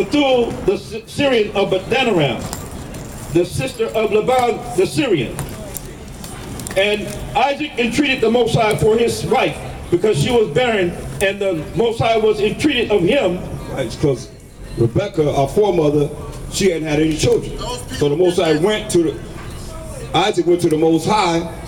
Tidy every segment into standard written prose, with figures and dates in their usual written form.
Bethuel the Syrian of Badanaram, the sister of Laban the Syrian. And Isaac entreated the Most High for his wife, because she was barren, and the Most High was entreated of him. Right, because Rebecca, our foremother, she hadn't had any children. So the Most High Isaac went to the Most High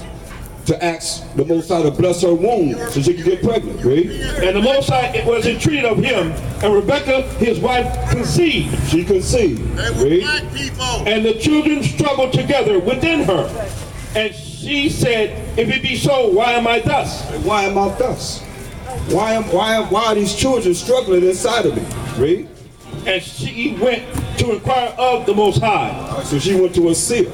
to ask the Most High to bless her womb so she could get pregnant, right? And the Most High was entreated of him, and Rebecca, his wife, conceived. She conceived, right? And the children struggled together within her. And she said, if it be so, why am I thus? Why am I thus? Why are these children struggling inside of me, right? And she went to inquire of the Most High. Right, so she went to a seer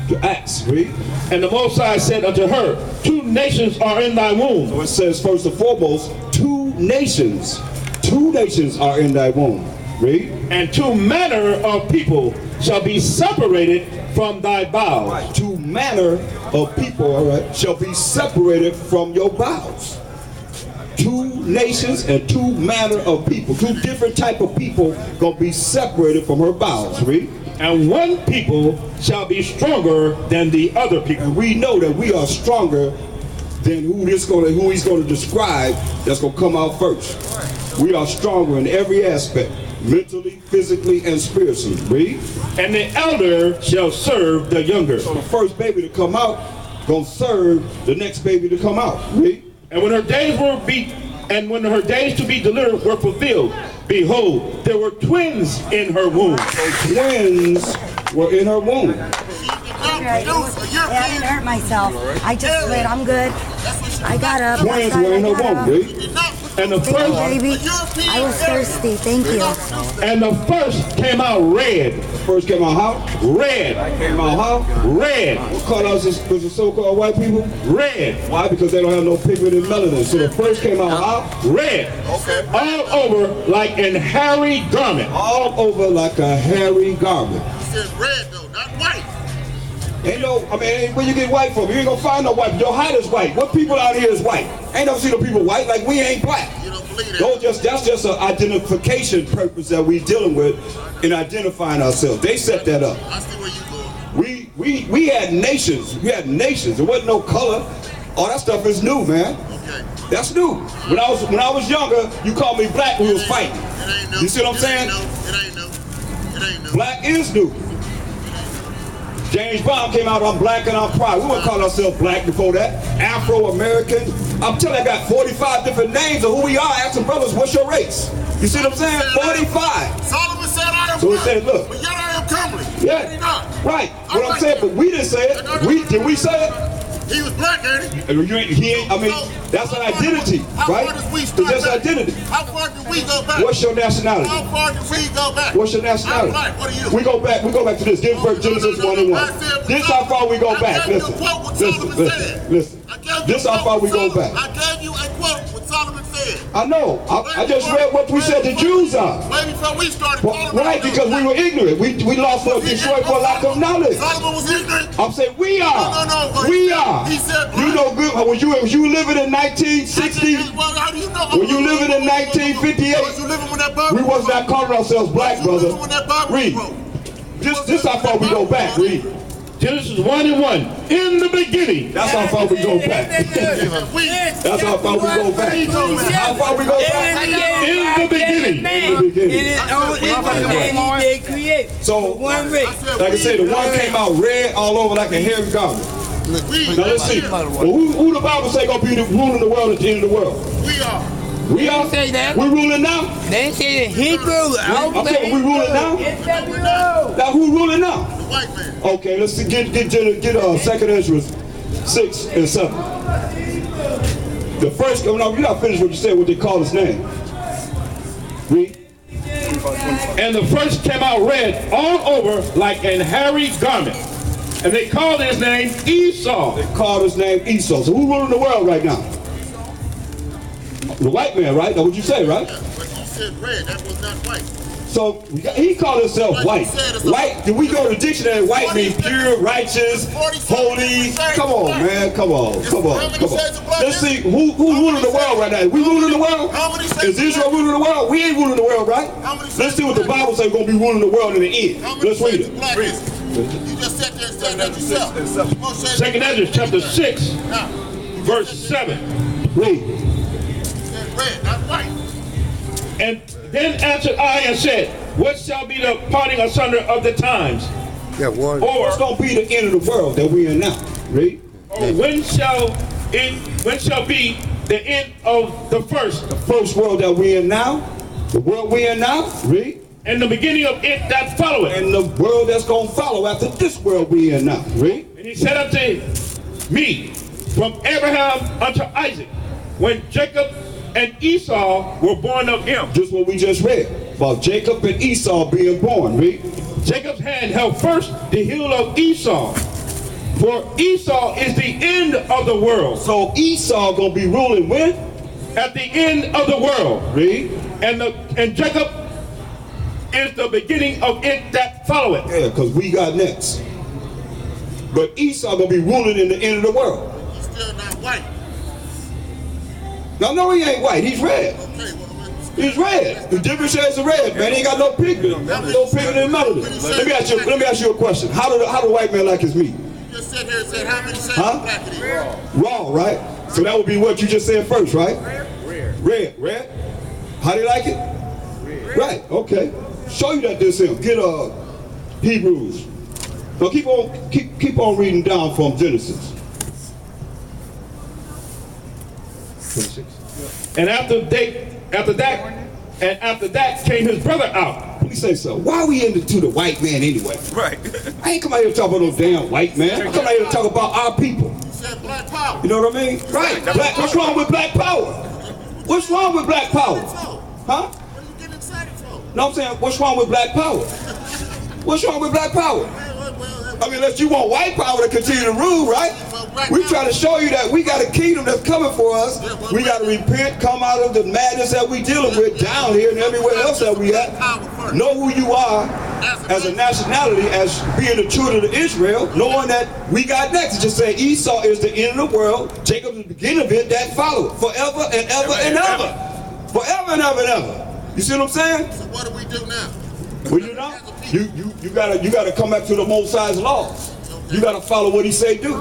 to ask, right? And the Most High said unto her, 2 nations are in thy womb. So it says, first and foremost, 2 nations are in thy womb, right? And 2 manner of people shall be separated from thy bowels. Right. 2 manner of people, all right, shall be separated from your bowels. 2 nations and 2 manner of people, 2 different type of people gonna be separated from her bowels, right? And 1 people shall be stronger than the other people. And we know that we are stronger than who he's gonna describe that's gonna come out first. We are stronger in every aspect, mentally, physically, and spiritually, right? And the elder shall serve the younger. So the first baby to come out gonna serve the next baby to come out, right? And when her days to be delivered were fulfilled, behold, there were twins in her womb. So twins were in her womb. Right. Yeah, I didn't hurt myself. I just slid. I'm good. I got up. Twins were in her womb, right? And the first, baby, I was thirsty. Thank you. And the first came out red. First came out how? Red. Came out how? Red. What color is the so-called white people? Red. Why? Because they don't have no pigment in melanin. So the first came out how? Red. Okay. All over like an hairy garment. All over like a hairy garment. He said red though, not white. Ain't no, I mean, where you get white from? You ain't gonna find no white. Your height is white. What people out here is white? Ain't never seen no people white. Like we ain't black. You don't believe that? That's just an identification purpose that we dealing with in identifying ourselves. They set that up. I see where you going. We had nations. We had nations. There wasn't no color. All that stuff is new, man. Okay. That's new. When I was younger, you called me black. We was fighting. It ain't new. You see what I'm saying? It ain't new. It ain't new. Black is new. James Brown came out, I'm black and I'm proud. We wouldn't call ourselves black before that. Afro-American. I'm telling you, I got 45 different names of who we are. Ask some brothers, what's your race? You see what I'm saying? 45. Solomon said I am So it black, said, look. but yet I am comely. Yeah. He not. Right. What I'm saying, but we didn't say it. Did we say it? He was black, ain't he? He ain't, I mean, that's an identity, right? It's just identity. How far did we go back? What's your nationality? How far did we go back? What's your nationality? I'm black. What are you? We go back to this. Give birth Genesis 1 and 1. This how far we go back. Listen. This how far we go back. I gave you a quote what Solomon said. I know. I just read what we said the Jews are. Way before we started. Right, because we were ignorant. We lost our destroyed for lack of knowledge. Solomon was ignorant. I'm saying we are. No. We are. He said, you know good. When you living in 1960, how do you know? when you living in 1958, we was not calling ourselves black, brother. Read. This how far we go back. Read. Genesis 1 and 1. In the beginning. That's how far we go back. That's how far we go back. How far we go back? In the beginning. In the beginning. So, like I said, the one came out red all over like a hairy garment. Now let's see. Well, who the Bible say gonna be ruling the world at the end of the world? We are. We are? Say that. We ruling now? They say the Hebrew. I'm saying we ruling now? Now who ruling now? The white man. Okay, let's see, get 2nd Ezra 6 and 7. The first, no, you're not finished what you said, what they call his name. Read. And the first came out red all over like an hairy garment. And they called his name Esau. They called his name Esau. So who ruling the world right now? The white man, right? That's what you say, right? Yeah, but you said red. That was not white. So he called himself white. White, did we go to the dictionary? White means pure, righteous, holy. Come on, man. Come on. Let's see, who ruling the world right now? We ruling the world? Is Israel ruling the world? We ain't ruling the world, right? Let's see what the Bible says we're going to be ruling the world in the end. Let's read it. You just sat there and said that yourself. Second Ezra chapter 6, verse 7. Read. Red, not white. And then answered I and said, what shall be the parting asunder of the times? Or it's going to be the end of the world that we're in now. Read. Or when shall be the end of the first? The first world that we're in now. The world we're in now. Read. And the beginning of it that followeth. And the world that's going to follow after this world we're in now. Read. And he said unto me, from Abraham unto Isaac, when Jacob and Esau were born of him. Just what we just read about Jacob and Esau being born. Read. Jacob's hand held first the heel of Esau, for Esau is the end of the world. So Esau gonna be ruling when? At the end of the world. Read. And Jacob is the beginning of it that followeth. Yeah, because we got next. But Esau gonna be ruling in the end of the world. He's still not white. No, he ain't white. He's red. Okay, He's red. The different shades of red, man. He ain't got no pigment. No pigment in melanin. Let me ask you a question. How do white men like his meat? you just sat here and said how many shades Huh? of black it is. Raw, right? So that would be what you just said first, right? Red. How do you like it? Right, okay. Show you that this him. Get Hebrews. Now keep on reading down from Genesis. 26. And after that came his brother out. Let me say something. Why are we into the white man anyway? Right. I ain't come out here to talk about no damn white man. I come out here to talk about our people. You said black power. You know what I mean? Right. What's wrong with black power? What's wrong with black power? Huh? What are you getting excited for? No, I'm saying, what's wrong with black power? What's wrong with black power? I mean, unless you want white power to continue to rule, right? We try to show you that we got a kingdom that's coming for us. We got to repent, come out of the madness that we dealing with down here and everywhere else that we at. Know who you are as a nationality, as being the children of Israel, knowing that we got next. Just say Esau is the end of the world, Jacob is the beginning of it, that follow forever and ever and ever. Forever and ever and ever. You see what I'm saying? So what do we do now? Well, you know, you gotta come back to the Most High's laws. You gotta follow what he say do,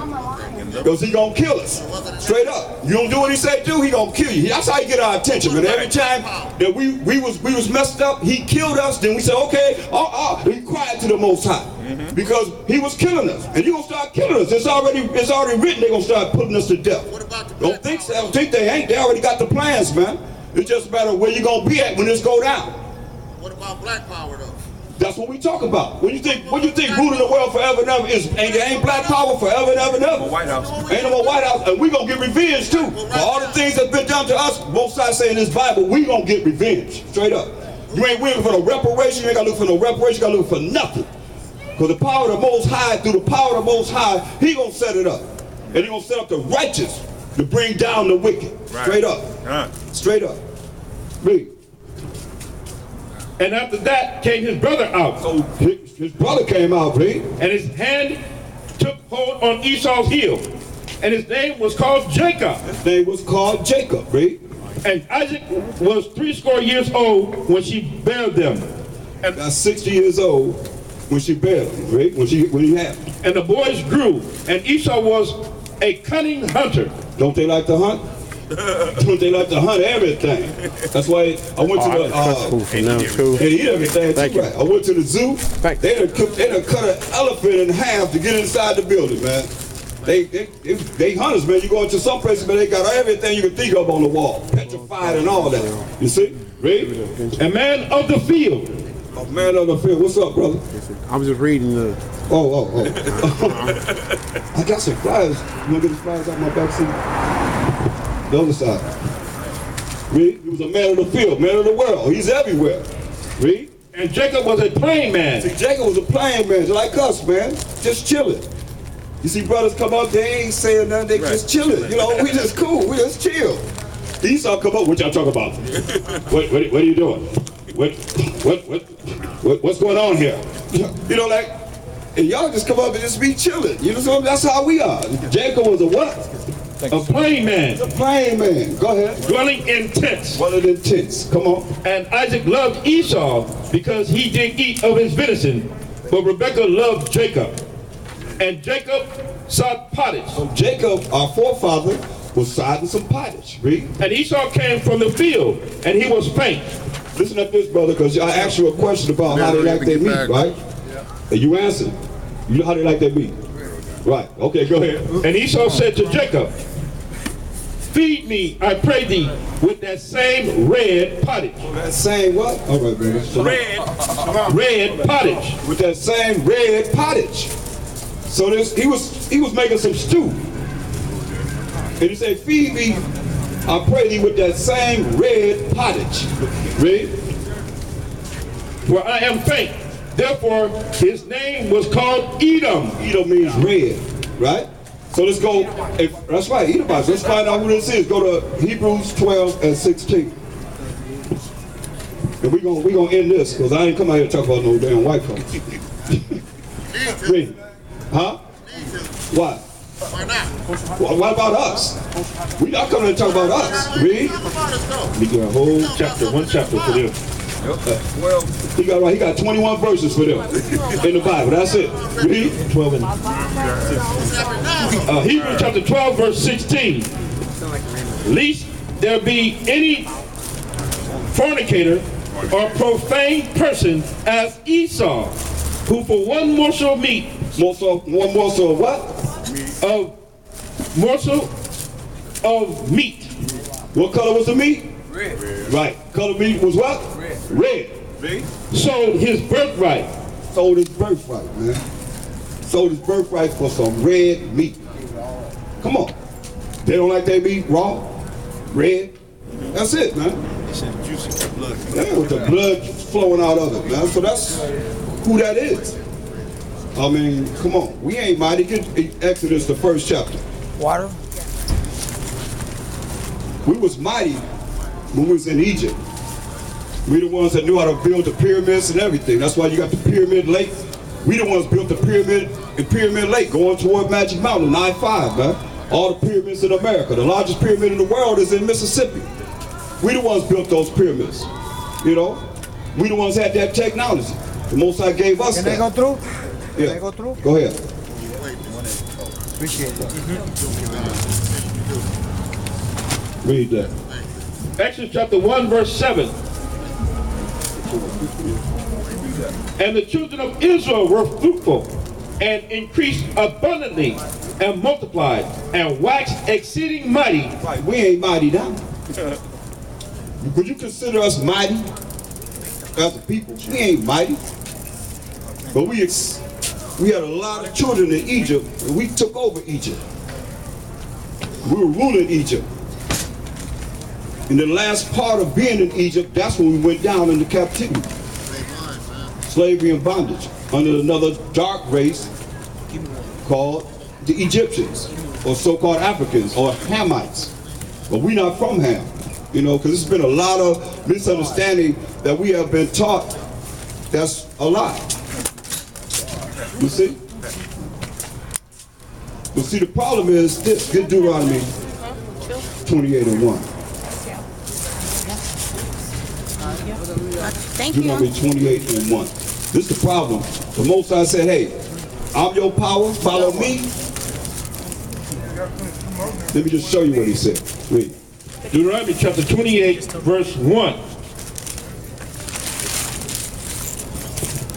because he gonna kill us. Straight up. You don't do what he say do, he gonna kill you. That's how he get our attention, man. Every time that we was messed up, he killed us. Then we said, okay, we cried to the Most High, because he was killing us, and he gonna start killing us. It's already written. They gonna start putting us to death. Don't think so. Don't think they ain't. They already got the plans, man. It's just a matter of where you gonna be at when this go down. What about black power though? That's what we talk about. When you think ruling the world forever and ever ain't black power forever and ever and ever. White House. Ain't no more White House, and we gonna get revenge too. For all the things that's been done to us, both sides say in this Bible, we gonna get revenge. Straight up. You ain't waiting for no reparation, you ain't gotta look for no reparation, you gotta look for nothing. Because the power of the Most High, through the power of the Most High, he gonna set it up. And he gonna set up the righteous to bring down the wicked. Straight up. Straight up. Read. And after that came his brother out. So his brother came out, read. And his hand took hold on Esau's heel. And his name was called Jacob. His name was called Jacob, read. And Isaac was 80 years old when she bare them. And that's 60 years old when she bare them, read. When he had them. And the boys grew. And Esau was a cunning hunter. Don't they like to hunt? Don't they like to hunt everything? That's why I went to the they eat everything too, right? I went to the zoo. They done cut an elephant in half to get inside the building, man. They hunters, man. You go into some places, man, they got everything you can think of on the wall, petrified and all that. You see? Read. A man of the field. A man of the field. What's up, brother? I was just reading the. Oh. I got some flyers. You wanna get the flyers out my back seat? The other side. Read. He was a man of the field, man of the world. He's everywhere. Read. And Jacob was a plain man. See, Jacob was a plain man, just like us, man. Just chilling. You see brothers come up, they ain't saying nothing, they just chilling. You know, we just cool, we just chill. Esau come up, what y'all talking about? What are you doing? what's going on here? You know, like, and y'all just come up and just be chilling. You know, so that's how we are. Jacob was a what? A plain man. A plain man. Go ahead. Dwelling in tents. Dwelling in tents. Come on. And Isaac loved Esau because he did eat of his venison, but Rebekah loved Jacob. And Jacob sought pottage. So Jacob, our forefather, was siding some pottage. Read. And Esau came from the field, and he was faint. Listen to this, brother, because I asked you a question about how they like their meat, right? And you answered. You know how they like their meat. Right. Okay, go ahead. And Esau said to Jacob, feed me, I pray thee, with that same red pottage. That same what? All right, brother. Red pottage. With that same red pottage. So this, he was making some stew. And he said, feed me, I pray thee, with that same red pottage. Read. For I am faint. Therefore, his name was called Edom. Edom means red, right? So let's go, that's right, Edomites. Let's find out who this is. Go to Hebrews 12 and 16. And we're gonna end this, because I ain't come out here to talk about no damn white folks. Read. Huh? Why? Why not? Well, what about us? We're not coming to talk about us. Read. We do a whole chapter, one chapter for them. Well, he got 21 verses for them in the Bible. That's it. Read. 12 and Hebrews chapter 12, verse 16. Lest there be any fornicator or profane person as Esau, who for one morsel of meat, One morsel of what? Morsel of meat. What color was the meat? Red. Right. Color meat was what? Red. Sold his birthright. Sold his birthright, man. Sold his birthright for some red meat. Come on. They don't like their meat raw, red. That's it, man. Yeah, with the blood flowing out of it, man. So that's who that is. I mean, come on. We ain't mighty. Get Exodus, the 1st chapter. Water. We was mighty when we was in Egypt. We the ones that knew how to build the pyramids and everything. That's why you got the Pyramid Lake. We the ones built the pyramid in Pyramid Lake, going toward Magic Mountain, 9-5, man. All the pyramids in America. The largest pyramid in the world is in Mississippi. We the ones built those pyramids. You know? We the ones had that technology. The Most High gave us Can that. I go through? Yeah. Can I go through? Go ahead. Appreciate it. Read that. Exodus chapter 1, verse 7. And the children of Israel were fruitful and increased abundantly and multiplied and waxed exceeding mighty. Right, we ain't mighty now. Would you consider us mighty as a people? We ain't mighty. But we had a lot of children in Egypt, and we took over Egypt. We were ruling Egypt. In the last part of being in Egypt, that's when we went down into captivity. Slavery and bondage under another dark race called the Egyptians, or so-called Africans, or Hamites. But we're not from Ham, you know, because there's been a lot of misunderstanding that we have been taught that's a lie. You see? But see, the problem is this. Get Deuteronomy 28 and 1. Thank you. Deuteronomy 28 and 1. This is the problem. The Most High said, hey, I'm your power, follow me. Let me just show you what he said. Read. Deuteronomy chapter 28, verse 1.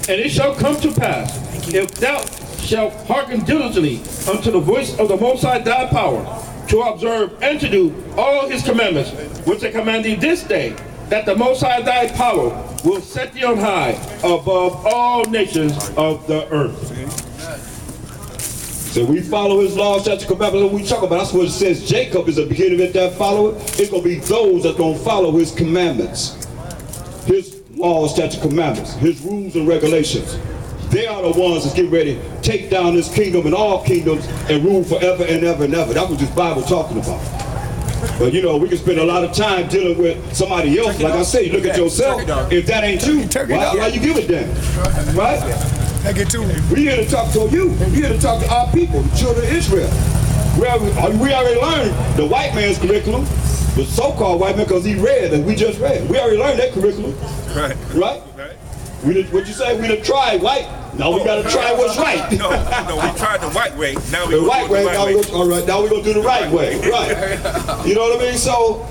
And it shall come to pass, if thou shalt hearken diligently unto the voice of the Most High thy power, to observe and to do all his commandments, which I command thee this day, that the Most High thy power will set thee on high above all nations of the earth. So we follow his laws, statutes, commandments, and we talk about. That's what it says. Jacob is the beginning of it that follow it. It's going to be those that going to follow his commandments. His laws, statutes, commandments. His rules and regulations. They are the ones that's getting ready to take down this kingdom and all kingdoms and rule forever and ever and ever. That's what this Bible talking about. But you know, we can spend a lot of time dealing with somebody else. Like I say, look at yourself. If that ain't you, why you give a damn? Right? Take it to me. We here to talk to you. We here to talk to our people, the children of Israel. We already learned the white man's curriculum, the so-called white man, because he read and we just read. We already learned that curriculum. Right? What you say? We done tried white. Now we gotta try what's right. No, we tried the white way. Now we the right way. All right, now we're gonna do the right way. Right. You know what I mean? So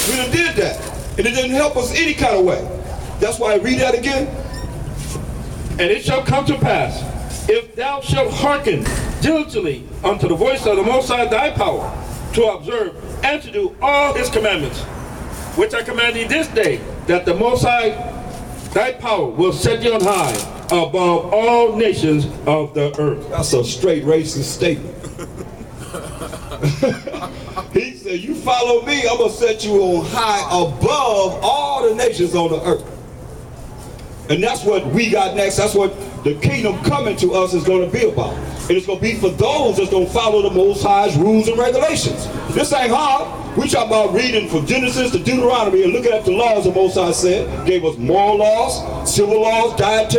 we done did that, and it didn't help us any kind of way. That's why I read that again. And it shall come to pass, if thou shalt hearken diligently unto the voice of the Most High thy power, to observe and to do all his commandments, which I command thee this day, that the Most High thy power will set thee on high above all nations of the earth. That's a straight racist statement. He said, you follow me, I'm going to set you on high above all the nations on the earth. And that's what we got next. That's what the kingdom coming to us is going to be about. And it's going to be for those that's going to follow the Most High's rules and regulations. This ain't hard. We talk about reading from Genesis to Deuteronomy and looking at the laws the Most High said. Gave us moral laws, civil laws, dietary